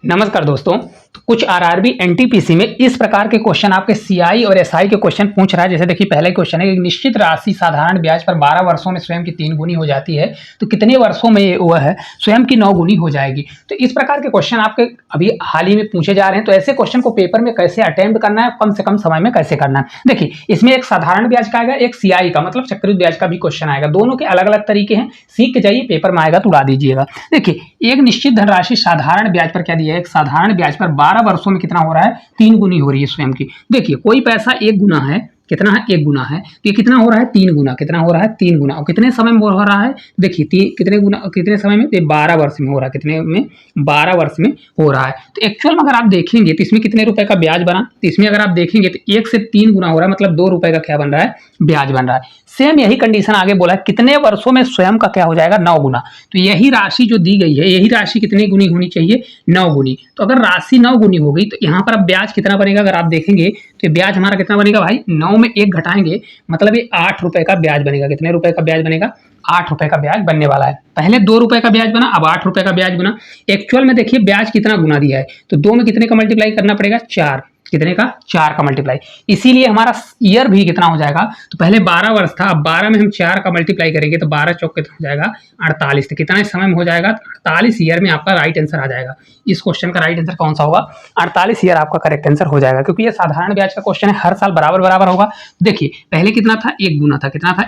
नमस्कार दोस्तों। तो कुछ आरआरबी एनटीपीसी में इस प्रकार के क्वेश्चन आपके सीआई और एसआई के क्वेश्चन पूछ रहा है। जैसे देखिए पहला क्वेश्चन है, एक निश्चित राशि साधारण ब्याज पर 12 वर्षों में स्वयं की 3 गुनी हो जाती है, तो कितने वर्षों में वह है स्वयं की 9 गुनी हो जाएगी। तो इस प्रकार के क्वेश्चन आपके अभी हाल ही में पूछे जा रहे हैं। तो ऐसे क्वेश्चन को पेपर में कैसे अटेम्प्ट करना है, कम से कम समय में कैसे करना है, देखिए इसमें एक साधारण ब्याज का आएगा, एक सीआई का मतलब चक्रवृद्धि ब्याज का भी क्वेश्चन आएगा। दोनों के अलग अलग तरीके हैं, सीख के जाइए, पेपर में आएगा तो उड़ा दीजिएगा। देखिए एक निश्चित धनराशि साधारण ब्याज पर क्या दिया है, एक साधारण ब्याज पर 12 वर्षों में कितना हो रहा है, 3 गुनी हो रही है स्वयं की। देखिए कोई पैसा 1 गुना है, कितना है 1 गुना है, तो ये कितना हो रहा है 3 गुना, कितना हो रहा है 3 गुना। और कितने समय में हो रहा है, देखिए कितने गुना, कितने समय में, तो 12 वर्ष में हो रहा है, कितने में 12 वर्ष में हो रहा है। तो एक्चुअल में अगर आप देखेंगे तो इसमें कितने रुपए का ब्याज बना, तो इसमें अगर आप देखेंगे तो 1 से 3 गुना हो रहा है, मतलब 2 रुपए का क्या बन रहा है, ब्याज बन रहा है। सेम यही कंडीशन आगे बोला है, कितने वर्षों में स्वयं का क्या हो जाएगा, 9 गुना। तो यही राशि जो दी गई है, यही राशि कितनी गुनी होनी चाहिए, 9 गुनी। तो अगर राशि 9 गुनी हो गई तो यहाँ पर अब ब्याज कितना बनेगा, अगर आप देखेंगे तो ब्याज हमारा कितना बनेगा भाई, 9 में 1 घटाएंगे मतलब ये 8 रुपए का ब्याज बनेगा। कितने रुपए का ब्याज बनेगा, 8 रुपए का ब्याज बनने वाला है। पहले 2 रुपए का ब्याज बना, अब 8 रुपए का ब्याज बना। एक्चुअल में देखिए ब्याज कितना गुना दिया है, तो 2 में कितने का मल्टीप्लाई करना पड़ेगा, 4। कितने का, 4 का मल्टीप्लाई। इसीलिए हमारा ईयर भी कितना हो जाएगा, तो पहले 12 वर्ष था, अब 12 में हम 4 का मल्टीप्लाई करेंगे तो 12 चौक कितना हो जाएगा, 48। तो कितना समय में हो जाएगा, 48 ईयर में आपका राइट आंसर आ जाएगा। इस क्वेश्चन का राइट आंसर कौन सा होगा, 48 ईयर आपका करेक्ट आंसर हो जाएगा, क्योंकि ये साधारण ब्याज का क्वेश्चन है, हर साल बराबर बराबर होगा। देखिए पहले कितना था, 1 गुना था, कितना था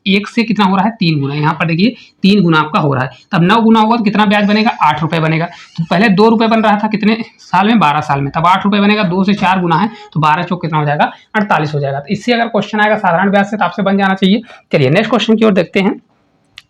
1 से कितना हो रहा है 3 गुना, यहाँ पर देखिए 3 गुना आपका हो रहा है। तब 9 गुना होगा तो कितना ब्याज बनेगा, 8 रुपए बनेगा। तो पहले 2 रुपए बन रहा था, कितने साल में, 12 साल में, तब 8 रुपए बनेगा। 2 से 4 गुना है तो 12 चौक कितना हो जाएगा, 48 हो जाएगा। तो इससे अगर क्वेश्चन आएगा साधारण ब्याज से तो आपसे बन जाना चाहिए। चलिए नेक्स्ट क्वेश्चन की ओर देखते हैं।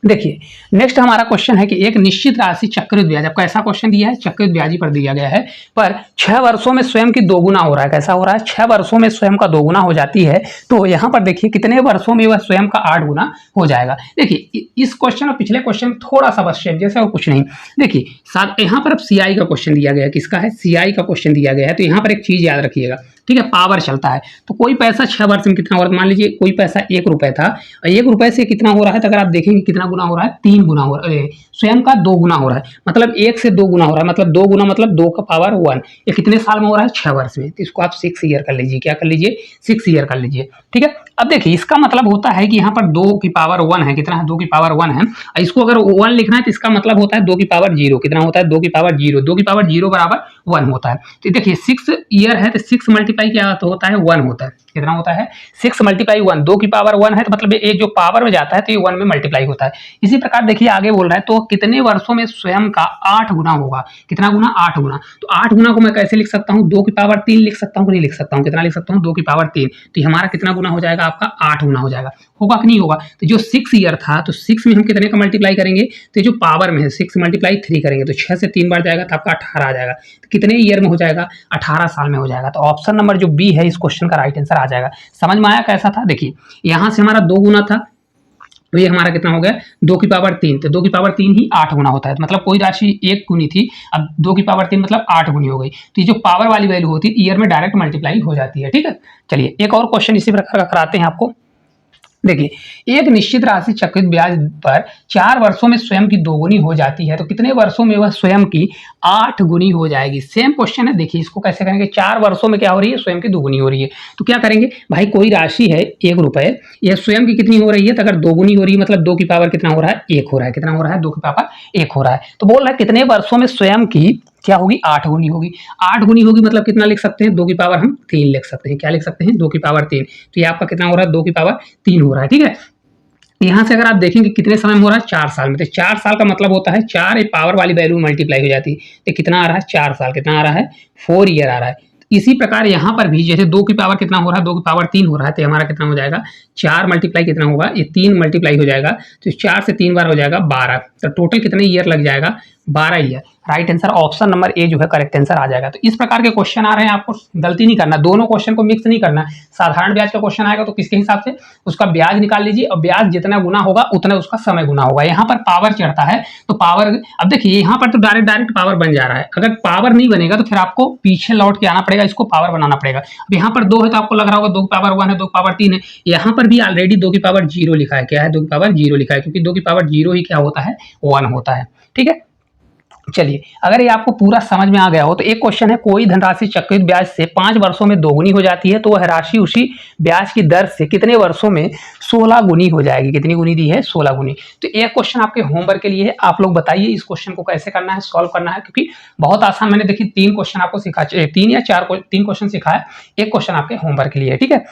देखिए नेक्स्ट हमारा क्वेश्चन है कि एक निश्चित राशि चक्रवृद्धि ब्याज, आपका ऐसा क्वेश्चन दिया है, चक्रवृद्धि ब्याज पर दिया गया है, पर 6 वर्षों में स्वयं की 2 गुना हो रहा है। कैसा हो रहा है, 6 वर्षों में स्वयं का 2 गुना हो जाती है। तो यहाँ पर देखिए कितने वर्षों में वह स्वयं का 8 गुना हो जाएगा। देखिए इस क्वेश्चन और पिछले क्वेश्चन में थोड़ा सा बस शेप जैसे और कुछ नहीं। देखिए साथ यहाँ पर अब सीआई का क्वेश्चन दिया गया है, किसका है, सीआई का क्वेश्चन दिया गया है। तो यहाँ पर एक चीज याद रखिएगा, ठीक है, पावर चलता है। तो कोई पैसा 6 वर्ष में कितना हो रहा है, मान लीजिए कोई पैसा 1 रुपए था, और 1 रुपए से कितना हो रहा है, तो अगर आप देखेंगे कितना गुना हो रहा है, 3 गुना हो रहा है, स्वयं का 2 गुना हो रहा है। मतलब 1 से 2 गुना हो रहा है, मतलब 2 गुना मतलब 2 का पावर 1। ये कितने साल में हो रहा है, 6 वर्ष में। तो इसको आप 6 ईयर कर लीजिए, क्या कर लीजिए, 6 ईयर कर लीजिए, ठीक है। अब देखिए इसका मतलब होता है कि यहाँ पर 2 की पावर 1 है, कितना है, 2 की पावर 1 है। इसको अगर 1 लिखना है तो इसका मतलब होता है 2 की पावर 0, कितना होता है, 2 की पावर 0, 2 की पावर 0 बराबर 1 होता है। तो देखिए 6 ईयर है तो 6 मल्टीप्लाई क्या होता है, 1 होता है। कितना होता है, 6 मल्टीप्लाई 1, 2 की पावर 1 है तो मतलब ये जो पावर में जाता है तो ये 1 में मल्टीप्लाई होता है। इसी प्रकार देखिए आगे बोल रहा है, तो कितने वर्षों में स्वयं का 8 गुना होगा, कितना गुना, 8 गुना। तो 8 गुना को मैं कैसे लिख सकता हूँ, 2 की पावर 3 लिख सकता हूँ, नहीं लिख सकता हूँ, कितना लिख सकता हूँ, 2 की पावर 3। तो हमारा कितना गुना हो जाएगा, आपका 8 गुना हो जाएगा। होगा कि नहीं होगा, तो जो 6 ईयर था तो 6 में हम कितने का मल्टीप्लाई करेंगे, तो जो पावर में है 6 मल्टीप्लाई 3 करेंगे तो 6 से 3 बार जाएगा तो आपका 18 आ जाएगा। तो कितने ईयर में हो जाएगा, 18 साल में हो जाएगा। तो ऑप्शन नंबर जो बी है इस क्वेश्चन का राइट आंसर आ जाएगा। समझ में आया कैसा था, देखिए यहां से हमारा 2 गुना था, तो ये हमारा कितना हो गया, 2 की पावर 3, तो 2 की पावर 3 ही 8 गुना होता है। मतलब कोई राशि 1 गुनी थी, अब 2 की पावर 3 मतलब 8 गुनी हो गई। तो ये जो पावर वाली वैल्यू होती है ईयर में डायरेक्ट मल्टीप्लाई हो जाती है, ठीक है। चलिए एक और क्वेश्चन इसी प्रकार का कराते हैं आपको। देखिए एक निश्चित राशि चक्रवृद्धि ब्याज पर 4 वर्षों में स्वयं की 2 गुनी हो जाती है, तो कितने वर्षों में वह स्वयं की 8 गुनी हो जाएगी। सेम क्वेश्चन है, देखिए इसको कैसे करेंगे, 4 वर्षों में क्या हो रही है, स्वयं की 2 गुनी हो रही है। तो क्या करेंगे भाई, कोई राशि है 1 रुपए, यह स्वयं की कितनी हो रही है, तो अगर 2 गुनी हो रही है मतलब 2 की पावर कितना हो रहा है, 1 हो रहा है। कितना हो रहा है, 2 की पावर 1 हो रहा है। तो बोल रहा है कितने वर्षों में स्वयं की क्या होगी, 8 गुनी होगी। 8 गुनी होगी मतलब कितना लिख सकते हैं, 2 की पावर हम 3 लिख सकते हैं। क्या लिख सकते हैं, 2 की पावर 3। तो ये आपका कितना हो रहा है, 2 की पावर 3 हो रहा है, ठीक है। यहाँ से अगर आप देखेंगे कितने समय में हो रहा है, 4 साल में। तो 4 साल का मतलब होता है 4 पावर वाली वैल्यू मल्टीप्लाई हो जाती है। तो कितना आ रहा है, 4 साल, कितना आ रहा है, 4 ईयर आ रहा है। इसी प्रकार यहाँ पर भी जैसे 2 की पावर कितना हो रहा है, 2 की पावर 3 हो रहा है, तो हमारा कितना हो जाएगा, 4 मल्टीप्लाई कितना होगा, ये 3 मल्टीप्लाई हो जाएगा, तो 4 से 3 बार हो जाएगा 12। तो टोटल कितने ईयर लग जाएगा, 12 year. Right answer option number A जो है करेक्ट आंसर आ जाएगा। तो इस प्रकार के क्वेश्चन आ रहे हैं, आपको गलती नहीं करना, दोनों क्वेश्चन को मिक्स नहीं करना। साधारण ब्याज का क्वेश्चन आएगा तो किसके हिसाब से उसका ब्याज निकाल लीजिए, और ब्याज जितना गुना होगा उतना उसका समय गुना होगा। यहाँ पर पावर चढ़ता है तो पावर, अब देखिए यहाँ पर तो डायरेक्ट पावर बन जा रहा है। अगर पावर नहीं बनेगा तो फिर आपको पीछे लौट के आना पड़ेगा, इसको पावर बनाना पड़ेगा। अब यहाँ पर 2 है तो आपको लग रहा होगा 2 की पावर 1 है, 2 की पावर 3 है। यहाँ पर भी ऑलरेडी 2 की पावर 0 लिखा है। क्या है, 2 की पावर 0 लिखा है, क्योंकि 2 की पावर 0 ही क्या होता है, 1 होता है, ठीक है। चलिए, अगर ये आपको पूरा समझ में आ गया हो तो एक क्वेश्चन है, कोई धनराशि चक्रवृद्धि ब्याज से 5 वर्षों में दोगुनी हो जाती है तो वह राशि उसी ब्याज की दर से कितने वर्षों में 16 गुनी हो जाएगी। कितनी गुनी दी है? 16 गुनी। तो एक क्वेश्चन आपके होमवर्क के लिए है, आप लोग बताइए इस क्वेश्चन को कैसे करना है, सॉल्व करना है, क्योंकि बहुत आसान। मैंने देखिए 3 क्वेश्चन आपको सिखा, 3 या 4 3 क्वेश्चन सिखाया, एक क्वेश्चन आपके होमवर्क के लिए है, ठीक है।